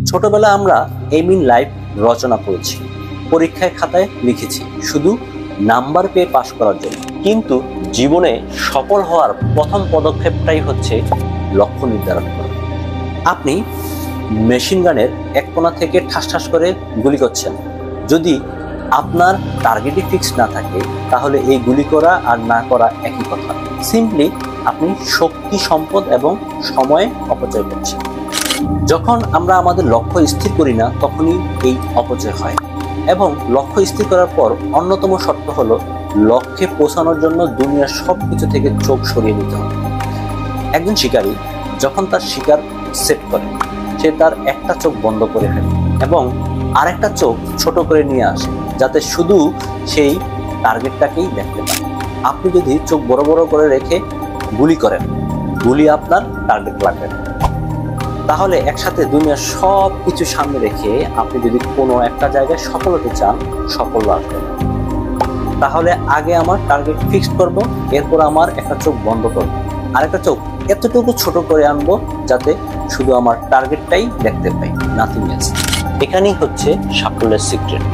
ছোটবেলায় আমরা M in life রচনা করেছি, পরীক্ষায় খাতায় লিখেছি শুধু নাম্বার পেয়ে পাশ করার জন্য। কিন্তু জীবনে সফল হওয়ার প্রথম পদক্ষেপটাই হচ্ছে লক্ষ্য নির্ধারণ করা। আপনি মেশিন গানের এক কোণা থেকে ঠাস ঠাস করে গুলি করছেন। যদি আপনার টার্গেটই ফিক্স না থাকে তাহলে এই গুলি করা আর না করা একই কথা। সিম্পলি আপনি শক্তি, সম্পদ এবং সময় অপচয় করছেন। যখন আমরা আমাদের লক্ষ্য স্থির করি না তখনই এই অপচয় হয়। এবং লক্ষ্য স্থির করার পর অন্যতম শর্ত হলো লক্ষ্যে পৌঁছানোর জন্য দুনিয়ার সবকিছু থেকে চোখ সরিয়ে নিতে হবে। একজন শিকারী যখন তার শিকার সেট করে, সে তার একটা চোখ বন্ধ করে ফেলে এবং আরেকটা চোখ ছোট করে নিয়ে আসে যাতে শুধু সেই টার্গেটটাকেই দেখতে পায়। আপনি যদি চোখ বড় বড় করে রেখে গুলি করেন, গুলি আপনার টার্গেট লাগবে না। তাহলে একসাথে দুনিয়ার সব কিছু সামনে রেখে আপনি যদি কোনো একটা জায়গায় সফল হতে চান, সফল আসবে না। তাহলে আগে আমার টার্গেট ফিক্সড করব, এরপর আমার একটা চোখ বন্ধ করব, আরেকটা চোখ এতটুকু ছোট করে আনবো যাতে শুধু আমার টার্গেটটাই দেখতে পাই, নাথিং এলস। এখানেই হচ্ছে সাফল্যের সিক্রেট।